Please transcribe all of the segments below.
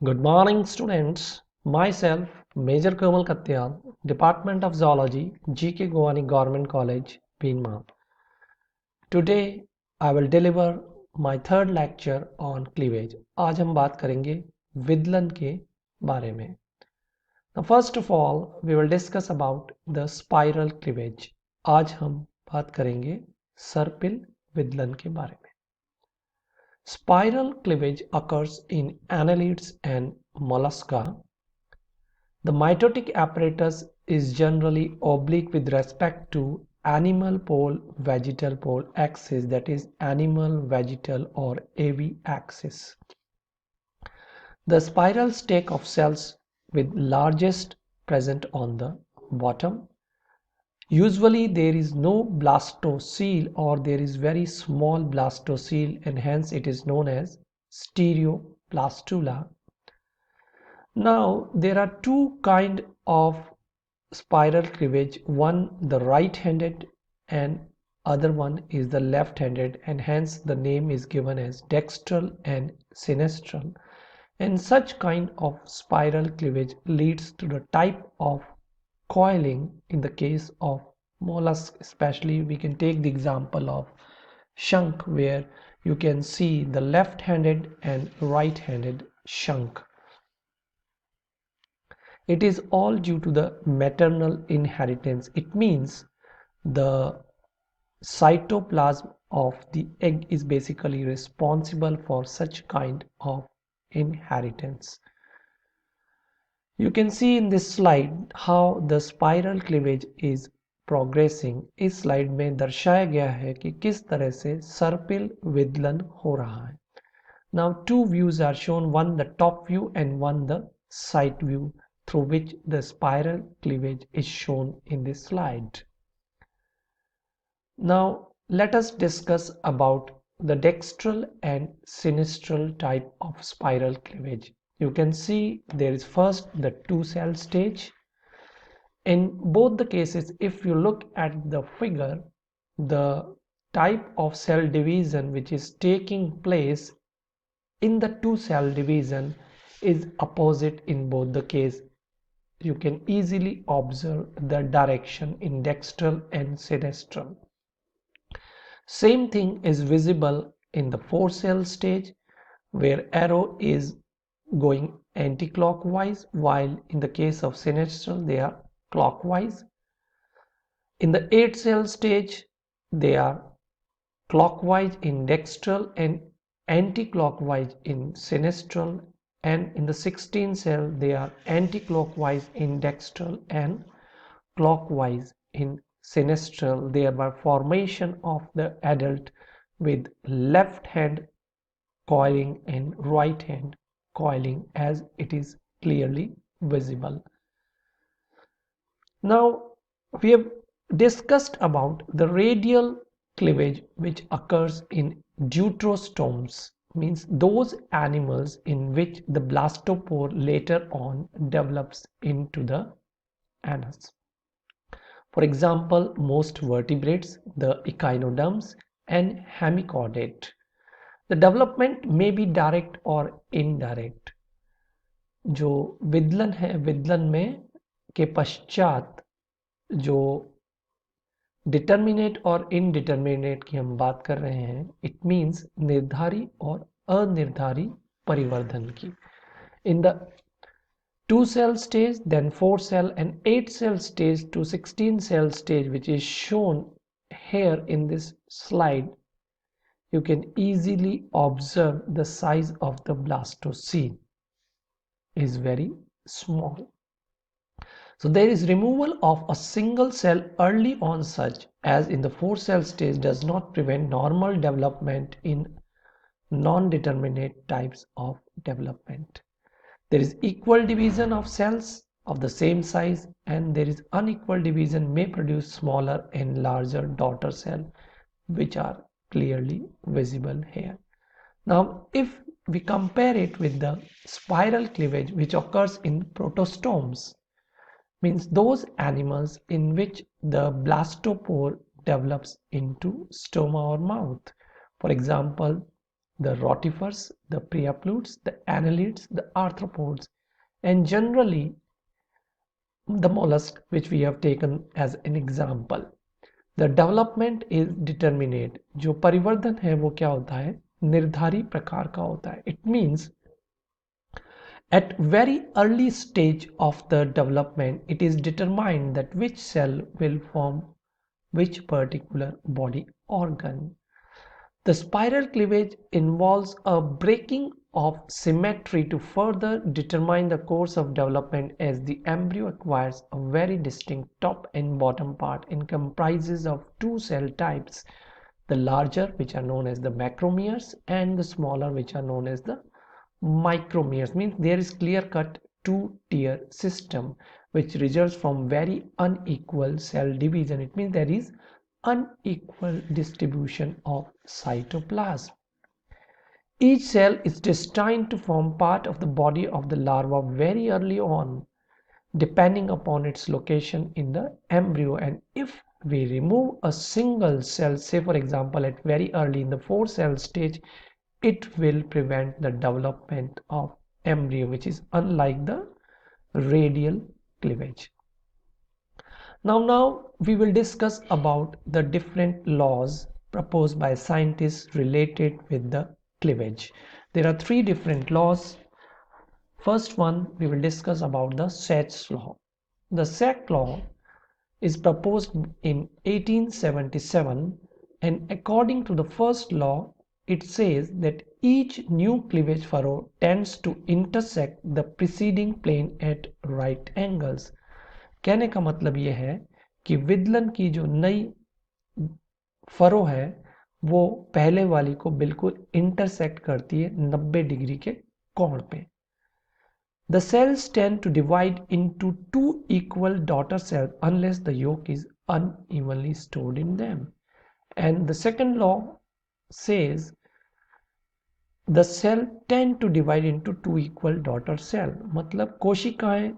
Good morning, students. Myself, Major Komal Katyal, Department of Zoology, GK Govani Government College, Bhinma. Today, I will deliver my third lecture on cleavage. आज हम बात करेंगे विदलन के बारे में. Now, first of all, we will discuss about the spiral cleavage. आज हम बात करेंगे सर्पिल विदलन के बारे में. Spiral cleavage occurs in annelids and mollusca. The mitotic apparatus is generally oblique with respect to animal pole vegetal pole axis, that is animal vegetal or AV axis. The spiral stack of cells with largest present on the bottom. Usually there is no blastocele or there is very small blastocele, and hence it is known as stereoblastula. Now there are two kind of spiral cleavage, one the right-handed and other one is the left-handed, and hence the name is given as dextral and sinistral. And such kind of spiral cleavage leads to the type of coiling. In the case of mollusk especially, we can take the example of shank, where you can see the left-handed and right-handed shank. It is all due to the maternal inheritance. It means the cytoplasm of the egg is basically responsible for such kind of inheritance. You can see in this slide how the spiral cleavage is progressing. इस slide में दर्शाया गया है कि किस तरह से सर्पिल विदलन हो रहा है. Now two views are shown, one the top view and one the side view, through which the spiral cleavage is shown in this slide. Now let us discuss about the dextral and sinistral type of spiral cleavage. You can see there is first the two-cell stage. In both the cases, if you look at the figure, the type of cell division which is taking place in the two-cell division is opposite in both the cases. You can easily observe the direction in dextral and sinistral. Same thing is visible in the four-cell stage, where arrow is going anti-clockwise, while in the case of sinistral they are clockwise. In the 8-cell stage they are clockwise in dextral and anti-clockwise in sinistral, and in the 16 cell they are anti-clockwise in dextral and clockwise in sinistral, thereby formation of the adult with left hand coiling and right hand coiling, as it is clearly visible. Now we have discussed about the radial cleavage which occurs in deuterostomes, means those animals in which the blastopore later on develops into the anus. For example, most vertebrates, the echinoderms and hemichordate. The development may be direct or indirect. जो विदलन है, विदलन में के पश्चात जो determinate और indeterminate की हम बात कर रहे हैं, इट मीन्स निर्धारी और अनिर्धारी परिवर्धन की. In the 2-cell stage, then 4-cell and 8-cell stage to 16-cell stage, which is shown here in this slide, you can easily observe the size of the blastocele is very small. So there is removal of a single cell early on, such as in the 4-cell stage, does not prevent normal development in non-determinate types of development. There is equal division of cells of the same size, and there is unequal division may produce smaller and larger daughter cell, which are clearly visible here. Now if we compare it with the spiral cleavage which occurs in protostomes, means those animals in which the blastopore develops into stoma or mouth. For example, the rotifers, the preaplutes, the annelids, the arthropods, and generally the mollusk which we have taken as an example. The development is determinate. जो परिवर्धन है वो क्या होता है, निर्धारी प्रकार का होता है. It means at very early stage of the development, it is determined that which cell will form which particular body organ. The spiral cleavage involves a breaking of symmetry to further determine the course of development, as the embryo acquires a very distinct top and bottom part and comprises of two cell types, the larger, which are known as the macromeres, and the smaller, which are known as the micromeres. Means there is clear cut two-tier system which results from very unequal cell division. It means there is unequal distribution of cytoplasm. Each cell is destined to form part of the body of the larva very early on, depending upon its location in the embryo. And if we remove a single cell, say for example at very early in the 4-cell stage, it will prevent the development of embryo, which is unlike the radial cleavage. Now we will discuss about the different laws proposed by scientists related with the cleavage. There are 3 different laws. First one, we will discuss about the Sachs law. The Sachs law is proposed in 1877, and according to the first law, it says that each new cleavage furrow tends to intersect the preceding plane at right angles. कहने का मतलब यह है कि विदलन की जो नई furrow है वो पहले वाली को बिल्कुल इंटरसेक्ट करती है 90 डिग्री के कोण पे. The cells tend to divide into 2 equal daughter cells unless the yolk is unevenly stored in them. And the second law says the cell tend to divide into 2 equal daughter cells. मतलब कोशिकाएं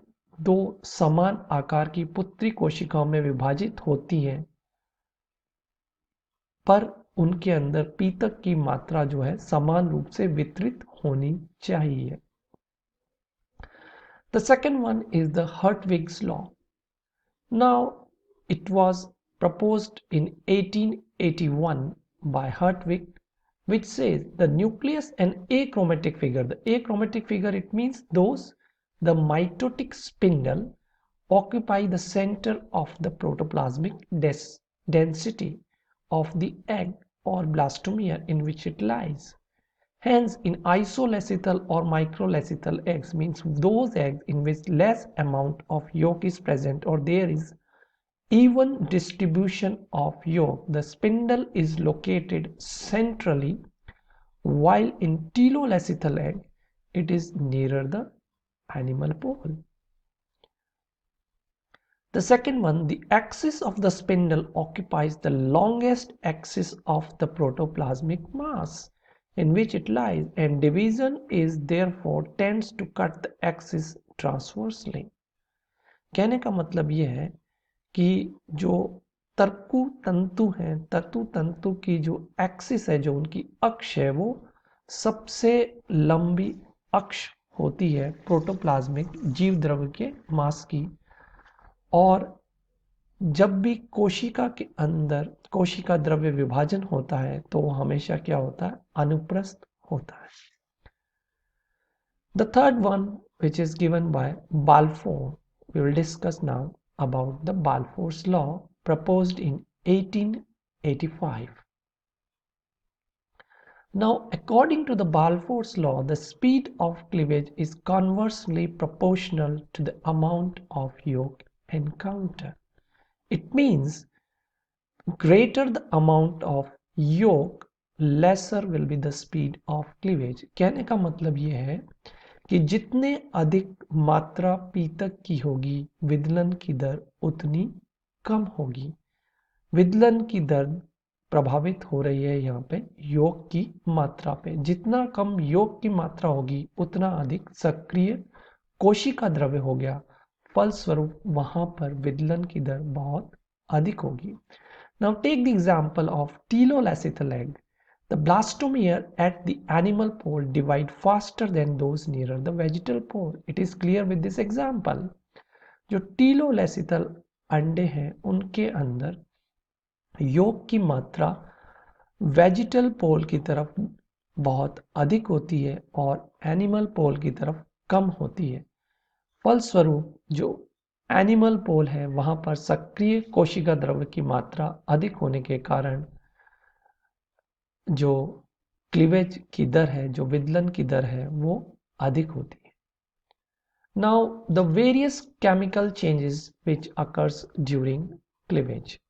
2 समान आकार की पुत्री कोशिकाओं में विभाजित होती हैं, पर उनके अंदर पीतक की मात्रा जो है समान रूप से वितरित होनी चाहिए. The second one is the Hertwig's law. Now it was proposed in 1881 by Hertwig, which says the nucleus and achromatic figure. The achromatic figure, it means the mitotic spindle occupy the center of the protoplasmic density of the egg or blastomere in which it lies. Hence, in isolecithal or microlecithal eggs, means those eggs in which less amount of yolk is present or there is even distribution of yolk, the spindle is located centrally, while in telolecithal egg, it is nearer the animal pole. The second one, the axis of the spindle occupies the longest axis of the protoplasmic mass in which it lies, and division is therefore tends to cut the axis transversely. कहने का मतलब ये है कि जो तर्कु तंतु हैं, तर्कु तंतु की जो एक्सिस है, जो उनकी अक्ष है, वो सबसे लंबी अक्ष होती है प्रोटोप्लाज्मिक जीव द्रव्य के मास की, और जब भी कोशिका के अंदर कोशिका द्रव्य विभाजन होता है तो वो हमेशा क्या होता है, अनुप्रस्थ होता है. The third one, which is given by Balfour, we will discuss now about the Balfour's law proposed in 1885. Now, according to the Balfour's law, the speed of cleavage is conversely proportional to the amount of yolk encountered. It means greater the amount of yolk, lesser will be the speed of cleavage. कहने का मतलब ये है कि जितने अधिक मात्रा पीतक की होगी, विदलन की दर उतनी कम होगी. विदलन की दर प्रभावित हो रही है यहाँ पे यौग की मात्रा पे. जितना कम यौग की मात्रा होगी उतना अधिक सक्रिय कोशिका द्रव्य हो गया, फलस्वरूप वहां पर विदलन की दर बहुत अधिक होगी. Now take the example of telolecithal egg. The blastomere at the animal pole divide faster than those nearer the vegetal pole. It is clear with this example. जो टीलोलेसिथल अंडे हैं उनके अंदर योग की मात्रा वेजिटल पोल की तरफ बहुत अधिक होती है और एनिमल पोल की तरफ कम होती है। फलस्वरूप जो एनिमल पोल है वहां पर सक्रिय कोशिका द्रव्य की मात्रा अधिक होने के कारण जो क्लीवेज की दर है, जो विदलन की दर है, वो अधिक होती है। Now, the various chemical changes which occurs during cleavage.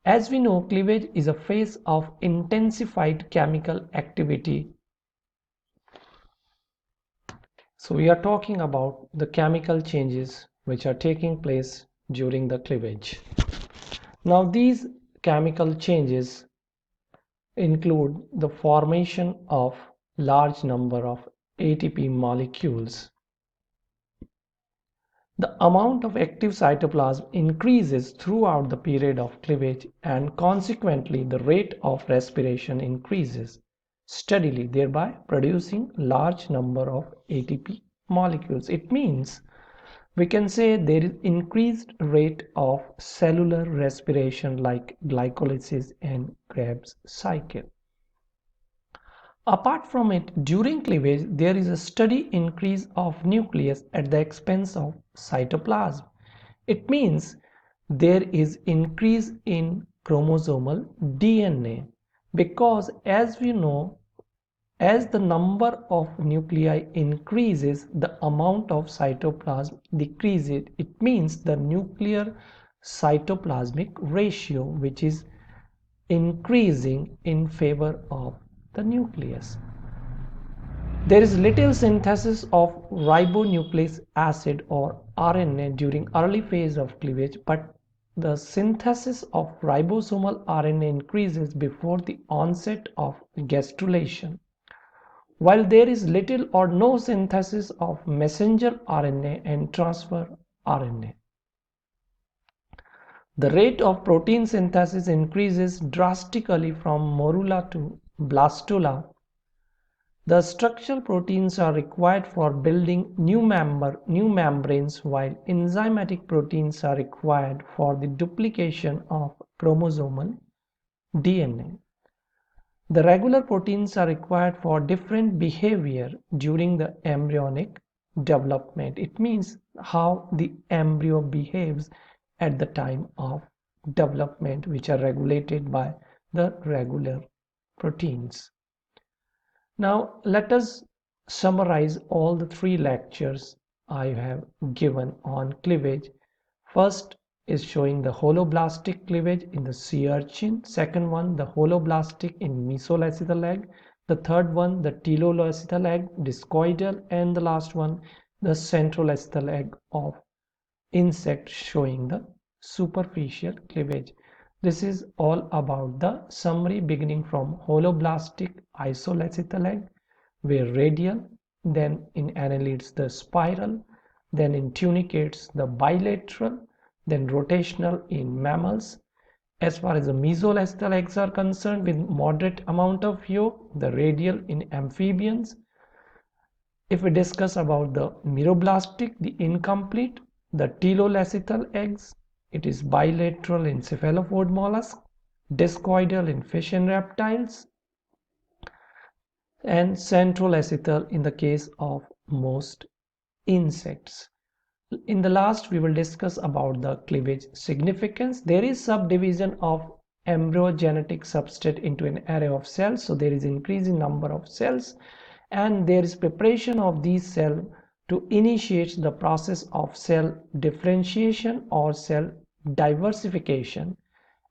As we know, cleavage is a phase of intensified chemical activity. So we are talking about the chemical changes which are taking place during the cleavage. Now these chemical changes include the formation of large number of ATP molecules. The amount of active cytoplasm increases throughout the period of cleavage, and consequently the rate of respiration increases steadily, thereby producing large number of ATP molecules. It means we can say there is increased rate of cellular respiration like glycolysis and Krebs cycle. Apart from it, during cleavage, there is a steady increase of nucleus at the expense of cytoplasm. It means there is increase in chromosomal DNA because, as we know, as the number of nuclei increases, the amount of cytoplasm decreases. It means the nuclear cytoplasmic ratio, which is increasing in favor of the nucleus. There is little synthesis of ribonucleic acid or RNA during early phase of cleavage, but the synthesis of ribosomal RNA increases before the onset of gastrulation, while there is little or no synthesis of messenger RNA and transfer RNA. The rate of protein synthesis increases drastically from morula to blastula. The structural proteins are required for building new membranes, while enzymatic proteins are required for the duplication of chromosomal DNA. The regular proteins are required for different behavior during the embryonic development. It means how the embryo behaves at the time of development, which are regulated by the regular proteins. Now let us summarize all the three lectures I have given on cleavage. First is showing the holoblastic cleavage in the sea urchin. Second one, the holoblastic in mesolacetal egg. The third one, the telolacetal egg, discoidal, and the last one, the centrolacetal egg of insect, showing the superficial cleavage. This is all about the summary beginning from holoblastic isolacetal egg, where radial, then in annelids the spiral, then in tunicates the bilateral, then rotational in mammals. As far as the mesolacetal eggs are concerned, with moderate amount of yolk, the radial in amphibians. If we discuss about the meroblastic, the incomplete, the telolacetal eggs, it is bilateral in cephalopod mollusks, discoidal in fish and reptiles, and centrolacetal in the case of most insects. In the last, we will discuss about the cleavage significance. There is subdivision of embryogenetic substrate into an array of cells, so there is increase in number of cells, and there is preparation of these cells to initiate the process of cell differentiation or cell diversification,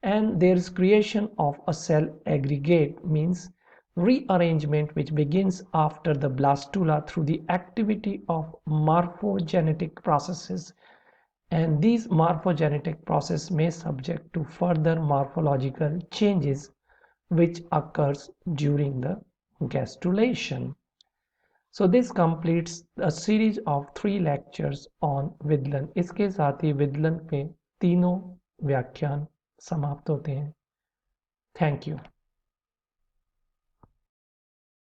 and there is creation of a cell aggregate, means rearrangement, which begins after the blastula through the activity of morphogenetic processes, and these morphogenetic processes may subject to further morphological changes which occurs during the gastrulation. So this completes a series of 3 lectures on विदलन। इसके साथ ही विदलन के तीनों व्याख्यान समाप्त होते हैं। Thank you.